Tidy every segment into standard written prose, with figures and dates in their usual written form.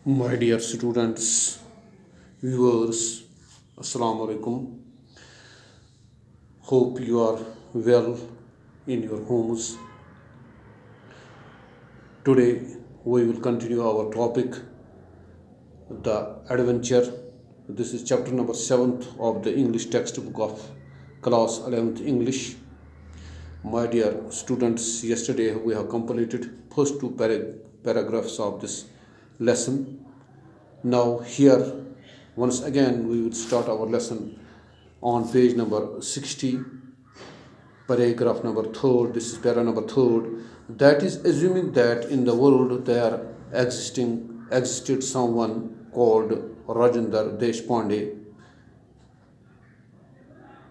My dear students, viewers, Assalamu alaikum. Hope you are well in your homes. Today we will continue our topic, the adventure. This is chapter number 7th of the English textbook of class 11th English. My dear students, yesterday we have completed first two paragraphs of this lesson. Now here once again we will start our lesson on page number 60, paragraph number 3rd. This is para number 3rd. That is assuming that in the world there existed someone called Rajinder Deshpande.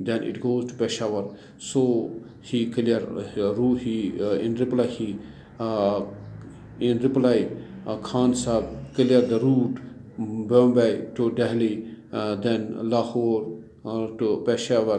then it goes to Peshawar. So he in reply Khan Sahib clear the route Bombay to Delhi, then Lahore to Peshawar.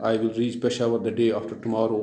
I will reach Peshawar the day after tomorrow.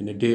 in a day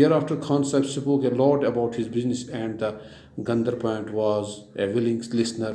Thereafter Khan Sahib spoke a lot about his business and the Gandhar Point was a willing listener.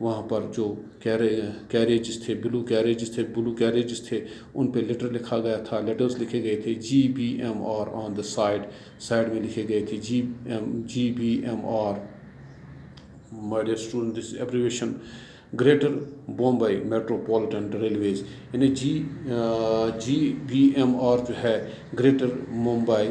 وہاں پر جو carriages تھے، بلو carriages تھے، ان پہ letter لکھا گیا تھا، letters لکھے گئے تھے GBMR آن دا سائڈ میں لکھے گئے تھے GBMR. My dear student, this is abbreviation greater Bombay metropolitan railways, یعنی GBMR جو ہے greater Mumbai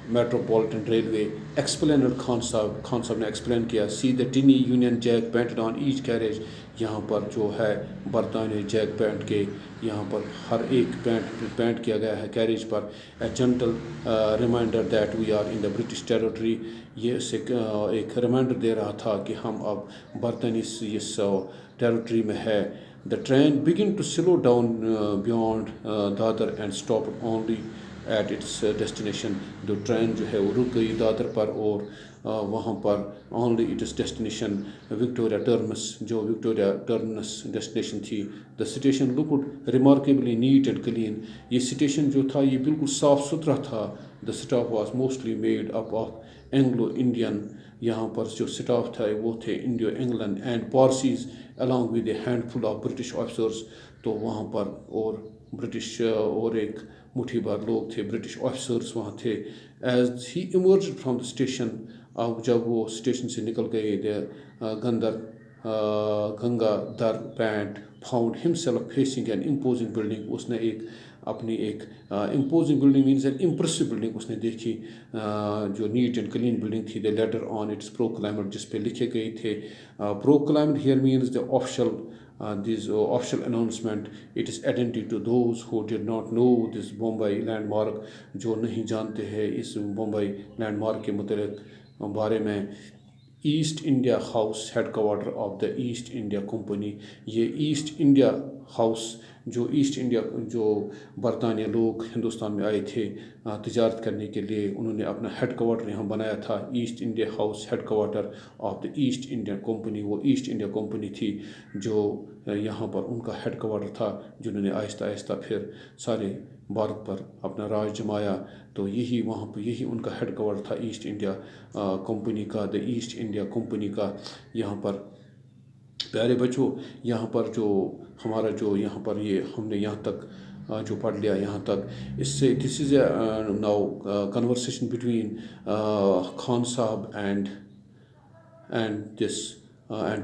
metropolitan railway. Explained Khan صاحب نے ایکسپلین کیا. See the tiny Union Jack painted on each carriage. یہاں پر جو ہے برطانوی جیک پینٹ کے یہاں پر ہر ایک پینٹ کیا گیا ہے کیریج پر. A gentle reminder that we are in the British territory. یہ اسے ایک ریمائنڈر دے رہا تھا کہ ہم اب برطانوی اس ٹیریٹری میں ہے. The train began to slow down beyond Dadar and stop only at its destination. جو ٹرین جو ہے وہ رک گئی دادر پر اور وہاں پر only its destination Victoria Terminus, جو وکٹوریہ ٹرمنس ڈیسٹینیشن تھی. The station looked remarkably neat and clean. یہ اسٹیشن جو تھا یہ بالکل صاف ستھرا تھا. The staff was mostly made up of Anglo Indian. یہاں پر جو اسٹاف تھا وہ تھے Indo England and Parsis along with a handful of British officers. تو وہاں پر اور برٹش اور ایک مٹھی بھر لوگ تھے، برٹش آفیسرس وہاں تھے. As he emerged from the station, اب جب وہ اسٹیشن سے نکل گئے، Gangadhar Pant found himself facing an imposing building. اس نے اپنی ایک imposing building means an impressive building اس نے دیکھی، جو نیٹ اینڈ کلین بلڈنگ تھی. دا لیٹر آن اٹس پروکلائمڈ، جس پہ لکھے گئے تھے. Proclaimed here means the official official announcement. It is identity to those who did not know this Bombay landmark. جو نہیں جانتے ہیں اس بمبئی لینڈ مارک کے متعلق بارے میں. East India House headquarter of the East India Company. یہ East India House جو برطانیہ لوگ ہندوستان میں آئے تھے تجارت کرنے کے لیے، انہوں نے اپنا ہیڈ کوارٹر یہاں بنایا تھا. East India House headquarter of the East India Company. وہ ایسٹ انڈیا کمپنی تھی جو یہاں پر ان کا ہیڈ کوارٹر تھا، جنہوں نے آہستہ آہستہ پھر سارے بھارت پر اپنا راج جمایا. تو یہی وہاں پہ یہی ان کا ہیڈ کوارٹر تھا ایسٹ انڈیا کمپنی کا. دا ایسٹ انڈیا کمپنی کا. یہاں پر پیارے بچوں، یہاں پر جو ہمارا جو یہاں پر یہ ہم نے یہاں تک جو پڑھ لیا یہاں تک، اس سے دس از اے ناؤ کنورسیشن بٹوین خان صاحب اینڈ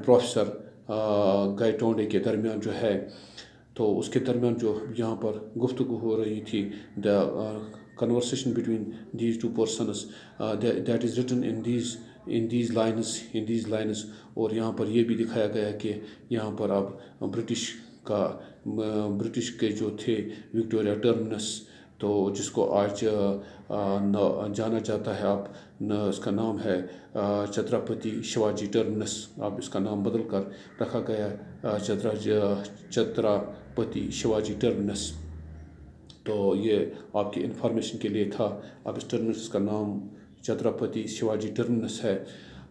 پروفیسر گائیٹونڈے کے درمیان جو ہے، تو اس کے درمیان جو یہاں پر گفتگو ہو رہی تھی. دا conversation between these two persons that is written in these lines. اور یہاں پر یہ بھی دکھایا گیا کہ یہاں پر اب برٹش کے جو تھے وکٹوریہ ٹرمنس، تو جس کو آج جانا جاتا ہے، اب اس کا نام ہے چھترپتی شیواجی ٹرمنس. اب اس کا نام بدل کر رکھا گیا چھترپتی شیواجی ٹرمنس. تو یہ آپ کی انفارمیشن کے لیے تھا. اب اس ٹرمنس کا نام چھترپتی شیواجی ٹرمنس ہے.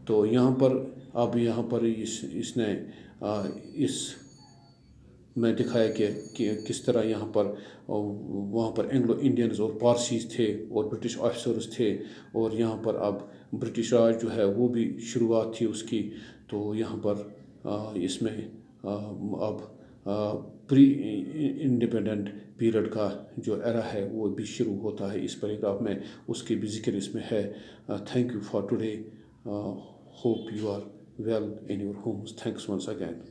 تو یہاں پر اس نے اس میں دکھایا کہ کس طرح یہاں پر وہاں پر اینگلو انڈینز اور پارسیز تھے اور برٹش آفیسرز تھے، اور یہاں پر اب برٹش راج جو ہے وہ بھی شروعات تھی اس کی. تو یہاں پر اس میں اب پری انڈیپینڈنٹ پیریڈ کا جو ایرا ہے وہ بھی شروع ہوتا ہے اس پیراگراف میں. اس کی بھی ذکر اس میں ہے. Thank you for today. Hope you are well in your homes. Thanks once again.